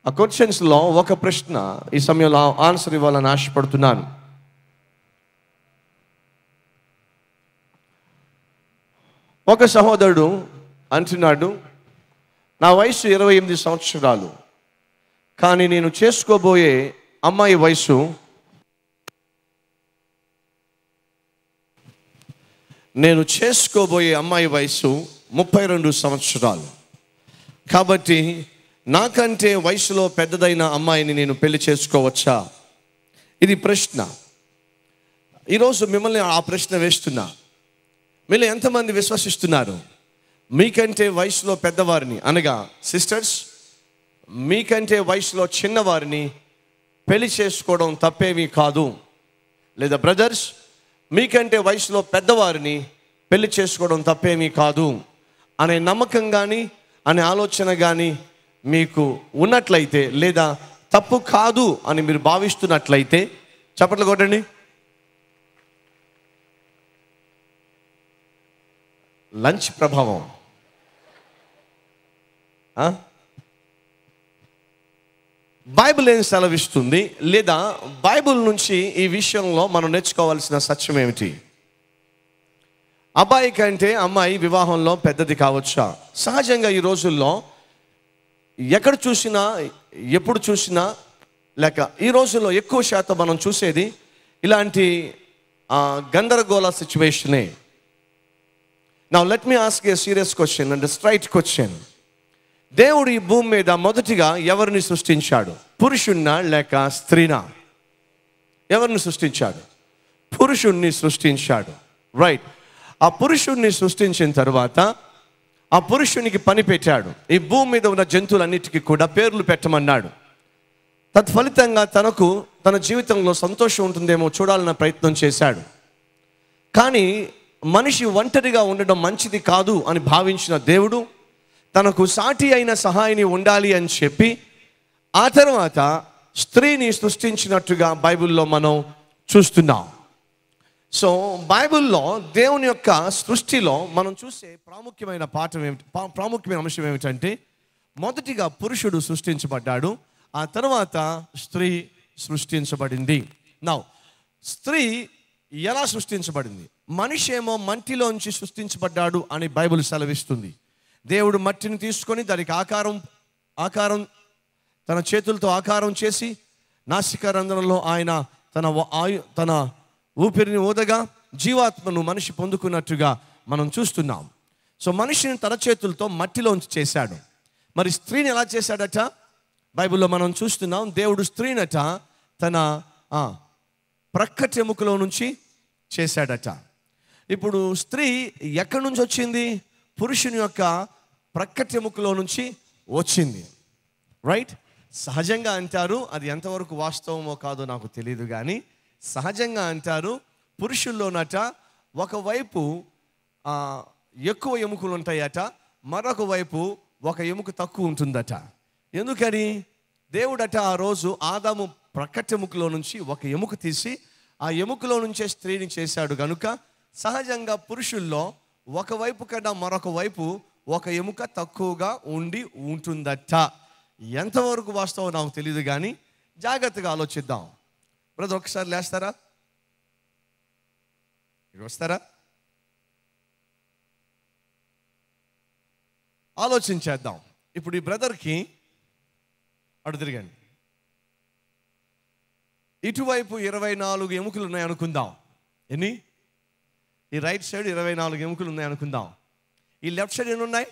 ఆ క్వశ్చన్స్లో ఒక ప్రశ్న ఈ సమయంలో ఆన్సర్ ఇవ్వాలని ఆశపడుతున్నాను. ఒక సహోదరుడు అంటున్నాడు, నా వయసు 28 సంవత్సరాలు, కానీ నేను చేసుకోబోయే అమ్మాయి వయసు 32 సంవత్సరాలు. కాబట్టి నాకంటే వయసులో పెద్దదైన అమ్మాయిని నేను పెళ్లి చేసుకోవచ్చా? ఇది ప్రశ్న. ఈరోజు మిమ్మల్ని ఆ ప్రశ్న వేస్తున్నా. మీరు ఎంతమంది విశ్వసిస్తున్నారు మీకంటే వయసులో పెద్దవారిని, అనగా సిస్టర్స్, మీకంటే వయసులో చిన్నవారిని పెళ్లి చేసుకోవడం తప్పేమీ కాదు? లేదా బ్రదర్స్, మీకంటే వయసులో పెద్దవారిని పెళ్లి చేసుకోవడం తప్పేమీ కాదు అనే నమ్మకం కానీ అనే ఆలోచన కానీ మీకు ఉన్నట్లయితే, లేదా తప్పు కాదు అని మీరు భావిస్తున్నట్లయితే చప్పట్లు కొట్టండి. లంచ్ ప్రభావం. బైబిల్ ఏం సెలవిస్తుంది, లేదా బైబిల్ నుంచి ఈ విషయంలో మనం నేర్చుకోవాల్సిన సత్యం ఏమిటి? అబ్బాయి కంటే అమ్మాయి వివాహంలో పెద్దది కావచ్చా? సహజంగా ఈ రోజుల్లో ఎక్కడ చూసినా, ఎప్పుడు చూసినా, లేక ఈ రోజుల్లో ఎక్కువ శాతం మనం చూసేది ఇలాంటి గందరగోళ సిచ్యువేషనే. Now let me ask a serious question and straight question. దేవుడు ఈ భూమి మీద మొదటిగా ఎవరిని సృష్టించాడు? పురుషున్నా లేక స్త్రీనా? ఎవరిని సృష్టించాడు? పురుషుణ్ణి సృష్టించాడు. రైట్. ఆ పురుషుణ్ణి సృష్టించిన తర్వాత ఆ పురుషునికి పని పెట్టాడు. ఈ భూమి మీద ఉన్న జంతువులన్నిటికీ కూడా పేర్లు పెట్టమన్నాడు. తత్ఫలితంగా తన జీవితంలో సంతోషం ఉంటుందేమో చూడాలన్న ప్రయత్నం చేశాడు. కానీ మనిషి ఒంటరిగా ఉండడం మంచిది కాదు అని భావించిన దేవుడు తనకు సాటి అయిన సహాయిని ఉండాలి అని చెప్పి ఆ తర్వాత స్త్రీని సృష్టించినట్టుగా బైబిల్లో మనం చూస్తున్నాం. సో బైబిల్లో దేవుని యొక్క సృష్టిలో మనం చూసే ప్రాముఖ్యమైన అంశం ఏమిటంటే, మొదటిగా పురుషుడు సృష్టించబడ్డాడు, ఆ తర్వాత స్త్రీ సృష్టించబడింది. నౌ స్త్రీ ఎలా సృష్టించబడింది? మనిషి ఏమో మంటిలోంచి సృష్టించబడ్డాడు అని బైబిల్ సెలవిస్తుంది. దేవుడు మట్టిని తీసుకొని దానికి ఆకారం తన చేతులతో ఆకారం చేసి నాసికా రంధ్రంలో ఆయన తన ఊపిరిని ఊదగా జీవాత్మను మనిషి పొందుకున్నట్టుగా మనం చూస్తున్నాం. సో మనిషిని తన చేతులతో మట్టిలోంచి చేశాడు. మరి స్త్రీని ఎలా చేశాడట? బైబిల్లో మనం చూస్తున్నాం, దేవుడు స్త్రీనట తన ప్రక్కటెముకలో నుంచి చేశాడట. ఇప్పుడు స్త్రీ ఎక్కడి నుంచి వచ్చింది? పురుషుని యొక్క ప్రక్కటెముకలో నుంచి వచ్చింది. రైట్. సహజంగా అంటారు, అది ఎంతవరకు వాస్తవమో కాదో నాకు తెలియదు, కానీ సహజంగా అంటారు పురుషుల్లోనట ఒకవైపు ఎక్కువ ఎముకలు ఉంటాయట, మరొక వైపు ఒక ఎముక తక్కువ ఉంటుందట. ఎందుకని? దేవుడట ఆ రోజు ఆదాము ప్రక్కటెముకలో నుంచి ఒక ఎముక తీసి ఆ ఎముకలో నుంచే స్త్రీని చేశాడు కనుక సహజంగా పురుషుల్లో ఒకవైపు కన్నా మరొక వైపు ఒక ఎముక తక్కువగా ఉంటుందట. ఎంతవరకు వాస్తవం నాకు తెలియదు, కానీ జాగ్రత్తగా ఆలోచిద్దాం. బ్రదర్ ఒకసారి లేస్తారా? వస్తారా? ఆలోచించేద్దాం. ఇప్పుడు ఈ బ్రదర్కి అటు తిరగండి. ఇటువైపు 24 ఎముకలు ఉన్నాయి అనుకుందాం. ఎన్ని? ఈ రైట్ సైడ్ 24 ఎముకలు ఉన్నాయి అనుకుందాం. ఈ లెఫ్ట్ సైడ్ ఎన్ని ఉన్నాయి?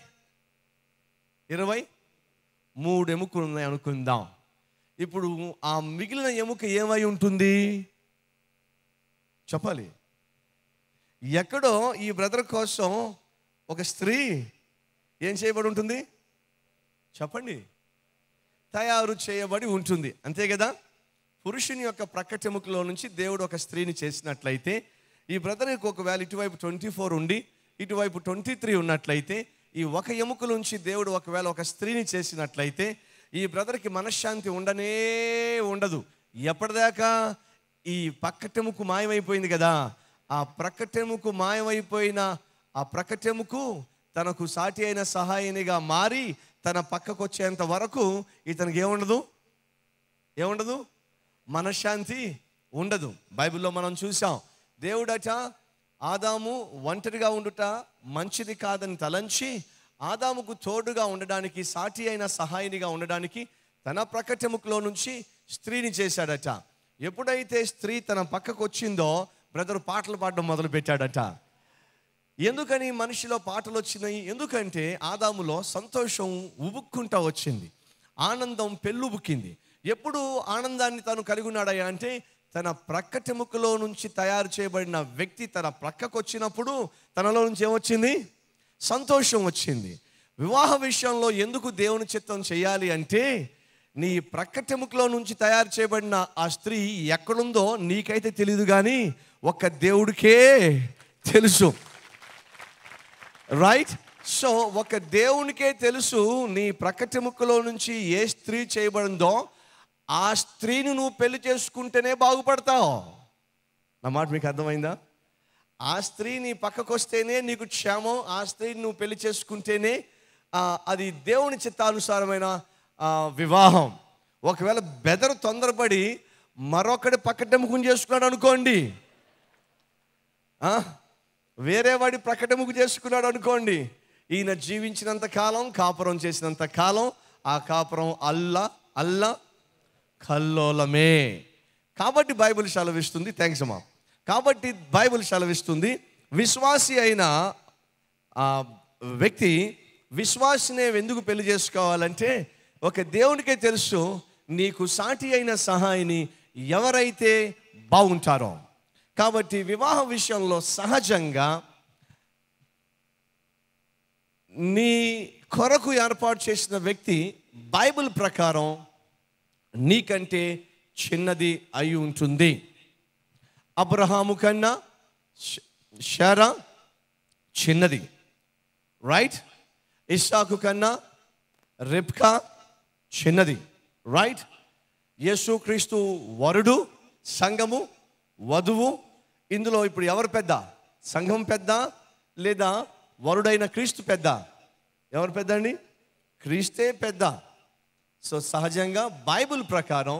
23 ఎముకలు ఉన్నాయి అనుకుందాం. ఇప్పుడు ఆ మిగిలిన ఎముక ఏమై ఉంటుంది? చెప్పాలి. ఎక్కడో ఈ బ్రదర్ కోసం ఒక స్త్రీ ఏం చేయబడి ఉంటుంది? చెప్పండి. తయారు చేయబడి ఉంటుంది, అంతే కదా? పురుషుని యొక్క ప్రక్కటెముకలో నుంచి దేవుడు ఒక స్త్రీని చేసినట్లయితే ఈ బ్రదర్కి ఒకవేళ ఇటువైపు 24 ఉండి ఇటువైపు 23 ఉన్నట్లయితే ఈ ఒక ఎముక నుంచి దేవుడు ఒకవేళ ఒక స్త్రీని చేసినట్లయితే ఈ బ్రదర్కి మనశ్శాంతి ఉండదు. ఎప్పటిదాకా? ఈ ప్రక్కటెముకు మాయమైపోయింది కదా, ఆ ప్రక్కటెముకు మాయమైపోయిన ఆ ప్రక్కటెముకు తనకు సాటి అయిన సహాయనిగా మారి తన పక్కకు వచ్చేంత వరకు ఇతనికి ఏముండదు మనశ్శాంతి ఉండదు. బైబిల్లో మనం చూసాం, దేవుడట ఆదాము ఒంటరిగా ఉండుట మంచిది కాదని తలంచి ఆదాముకు తోడుగా ఉండడానికి, సాటి అయిన సహాయినిగా ఉండడానికి తన ప్రక్కటెముకలో నుంచి స్త్రీని చేశాడట. ఎప్పుడైతే స్త్రీ తన పక్కకు వచ్చిందో బ్రదర్ పాటలు పాడడం మొదలు పెట్టాడట. ఎందుకని మనిషిలో పాటలు వచ్చినాయి? ఎందుకంటే ఆదాములో సంతోషం ఉబుక్కుంటా వచ్చింది, ఆనందం పెళ్ళుబుక్కింది. ఎప్పుడు ఆనందాన్ని తాను కలిగి ఉన్నాడయ్యా అంటే తన ప్రక్కటెముకలో నుంచి తయారు చేయబడిన వ్యక్తి తన ప్రక్కకు వచ్చినప్పుడు తనలో నుంచి ఏమొచ్చింది? సంతోషం వచ్చింది. వివాహ విషయంలో ఎందుకు దేవుని చిత్తం చేయాలి అంటే నీ ప్రక్కటెముకలో నుంచి తయారు చేయబడిన ఆ స్త్రీ ఎక్కడుందో నీకైతే తెలియదు, కానీ ఒక్క దేవుడికే తెలుసు. రైట్? సో ఒక దేవునికే తెలుసు నీ ప్రక్కటెముకలో నుంచి ఏ స్త్రీ చేయబడిందో ఆ స్త్రీని నువ్వు పెళ్లి చేసుకుంటేనే బాగుపడతావు. నా మాట మీకు అర్థమైందా? ఆ స్త్రీ నీ పక్కకు వస్తేనే నీకు క్షేమం. ఆ స్త్రీని నువ్వు పెళ్లి చేసుకుంటేనే అది దేవుని చిత్తానుసారమైన వివాహం. ఒకవేళ బెదరు తొందరపడి మరొకటి పక్కటెముకను చేసుకున్నాడు అనుకోండి, వేరే వాడి ప్రక్కటెముకు చేసుకున్నాడు అనుకోండి, ఈయన జీవించినంత కాలం, కాపురం చేసినంత కాలం ఆ కాపురం అల్లా కల్లోలమే. కాబట్టి బైబిల్ సెలవిస్తుంది, థ్యాంక్స్ అమ్మా. కాబట్టి బైబిల్ సెలవిస్తుంది, విశ్వాసి అయిన వ్యక్తి విశ్వాసినే ఎందుకు పెళ్లి చేసుకోవాలంటే ఒక దేవునికే తెలుసు నీకు సాటి అయిన సహాయిని ఎవరైతే బాగుంటారో. కాబట్టి వివాహ విషయంలో సహజంగా నీ కొరకు ఏర్పాటు చేసిన వ్యక్తి బైబిల్ ప్రకారం నీకంటే చిన్నది అయి ఉంటుంది. అబ్రహాము కన్నా శారా చిన్నది, రైట్? ఇస్సాకు కన్నా రెబ్కా చిన్నది, రైట్? యేసుక్రీస్తు వరుడు, సంఘము వధువు. ఇందులో ఇప్పుడు ఎవరు పెద్ద? సంఘం పెద్ద లేదా వరుడైన క్రీస్తు పెద్ద? ఎవరు పెద్ద అండి? క్రీస్తే పెద్ద. సో సహజంగా బైబిల్ ప్రకారం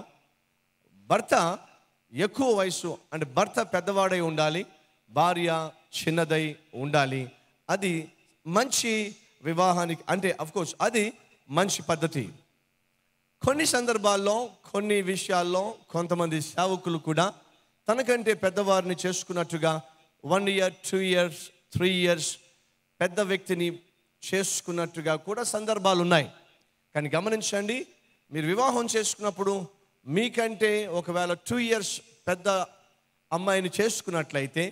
భర్త ఎక్కువ వయసు అంటే భర్త పెద్దవాడై ఉండాలి, భార్య చిన్నదై ఉండాలి. అది మంచి వివాహానికి అంటే అఫ్కోర్స్ అది మంచి పద్ధతి. కొన్ని సందర్భాల్లో కొన్ని విషయాల్లో కొంతమంది సేవకులు కూడా తనకంటే పెద్దవారిని చేసుకున్నట్టుగా 1 year 2 years 3 years పెద్ద వ్యక్తిని చేసుకున్నట్టుగా కూడా సందర్భాలు ఉన్నాయి. కానీ గమనించండి, మీరు వివాహం చేసుకున్నప్పుడు మీకంటే ఒకవేళ 2 years పెద్ద అమ్మాయిని చేసుకున్నట్లయితే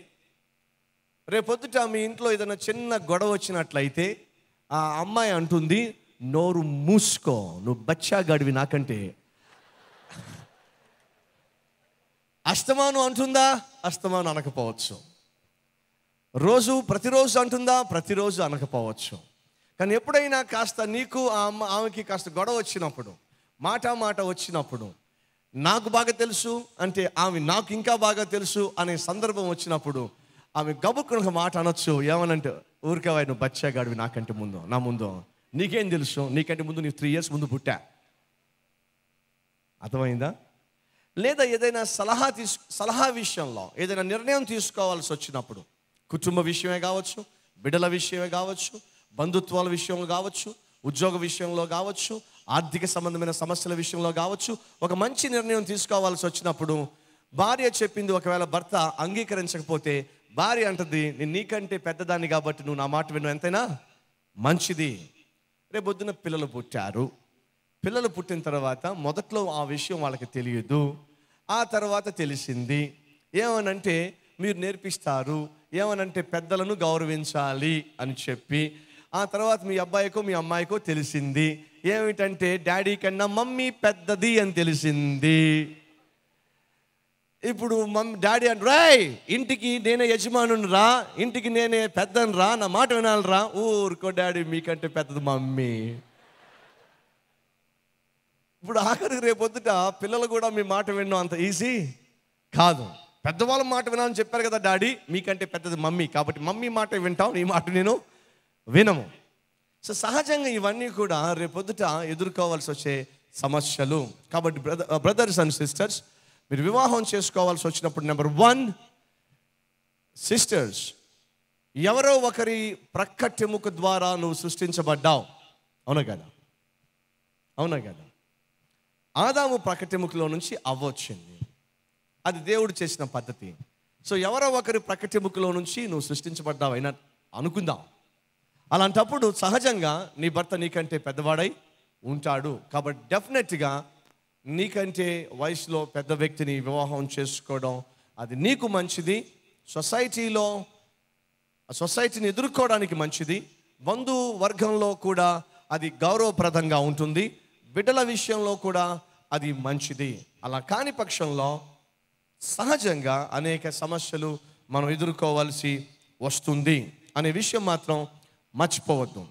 రేపొద్దుట మీ ఇంట్లో ఏదైనా చిన్న గొడవ వచ్చినట్లయితే ఆ అమ్మాయి అంటుంది, నోరు మూసుకో, నువ్వు బచ్చాగాడివి నాకంటే. అస్తమానం అంటుందా? అస్తమానం అనకపోవచ్చు. ప్రతిరోజు అంటుందా? ప్రతిరోజు అనకపోవచ్చు. కానీ ఎప్పుడైనా కాస్త నీకు ఆమెకి కాస్త గొడవ వచ్చినప్పుడు, మాట వచ్చినప్పుడు, నాకు బాగా తెలుసు అంటే ఆమె నాకు ఇంకా బాగా తెలుసు అనే సందర్భం వచ్చినప్పుడు ఆమె గబుక్కున ఒక మాట అనొచ్చు. ఏమనంటే, ఊరికేవా నువ్వు బచ్చాగాడివి నాకంటే ముందు, నా ముందు, నీకేం తెలుసు, నీకంటే ముందు నీ 3 years ముందు పుట్టా. అర్థమైందా? లేదా ఏదైనా సలహా విషయంలో ఏదైనా నిర్ణయం తీసుకోవాల్సి వచ్చినప్పుడు, కుటుంబ విషయమే కావచ్చు, బిడ్డల విషయమే కావచ్చు, బంధుత్వాల విషయంలో కావచ్చు, ఉద్యోగ విషయంలో కావచ్చు, ఆర్థిక సంబంధమైన సమస్యల విషయంలో కావచ్చు, ఒక మంచి నిర్ణయం తీసుకోవాల్సి వచ్చినప్పుడు భార్య చెప్పింది ఒకవేళ భర్త అంగీకరించకపోతే భార్య అంటది, నేను నీకంటే పెద్దదాన్ని కాబట్టి నువ్వు నా మాట విను, ఎంతైనా మంచిది. రేపొద్దున పిల్లలు పుట్టారు. పిల్లలు పుట్టిన తర్వాత మొదట్లో ఆ విషయం వాళ్ళకి తెలియదు, ఆ తర్వాత తెలిసింది. ఏమనంటే మీరు నేర్పిస్తారు, ఏమనంటే పెద్దలను గౌరవించాలి అని చెప్పి. ఆ తర్వాత మీ అబ్బాయికో మీ అమ్మాయికో తెలిసింది ఏమిటంటే డాడీ కన్నా మమ్మీ పెద్దది అని తెలిసింది. ఇప్పుడు డాడీ అంటే, రాయ్ ఇంటికి నేనే యజమానుని రా, ఇంటికి నేనే పెద్దను రా, నా మాట వినాలి రా. ఊరుకో డాడీ, మీకంటే పెద్దది మమ్మీ. ఇప్పుడు ఆఖరికి రేపొద్దుట పిల్లలు కూడా మీ మాట వినడం అంత ఈజీ కాదు. పెద్దవాళ్ళ మాట వినాలని చెప్పారు కదా డాడీ, మీకంటే పెద్దది మమ్మీ, కాబట్టి మమ్మీ మాట వింటాం, నీ మాట నేను వినము. సో సహజంగా ఇవన్నీ కూడా రేపొద్దుట ఎదుర్కోవాల్సి వచ్చే సమస్యలు. కాబట్టి బ్రదర్స్ అండ్ సిస్టర్స్, మీరు వివాహం చేసుకోవాల్సి వచ్చినప్పుడు నెంబర్ 1, సిస్టర్స్, ఎవరో ఒకరి ప్రక్కటెముక ద్వారా నువ్వు సృష్టించబడ్డావు. అవునా కదా? అవునా కదా? ఆదాము ప్రక్కటెముకలో నుంచి అవ్వ వచ్చింది. అది దేవుడు చేసిన పద్ధతి. సో ఎవరో ఒకరి ప్రక్కటెముకలో నుంచి నువ్వు సృష్టించబడ్డావు అయినా అనుకుందాం. అలాంటప్పుడు సహజంగా నీ భర్త నీకంటే పెద్దవాడై ఉంటాడు. కాబట్టి డెఫినెట్గా నీకంటే వయసులో పెద్ద వ్యక్తిని వివాహం చేసుకోవడం అది నీకు మంచిది. సొసైటీని ఎదుర్కోవడానికి మంచిది. బంధు వర్గంలో కూడా అది గౌరవప్రదంగా ఉంటుంది. బిడ్డల విషయంలో కూడా అది మంచిది. అలా కాని పక్షంలో సహజంగా అనేక సమస్యలు మనం ఎదుర్కోవాల్సి వస్తుంది అనే విషయం మాత్రం మర్చిపోవద్దు.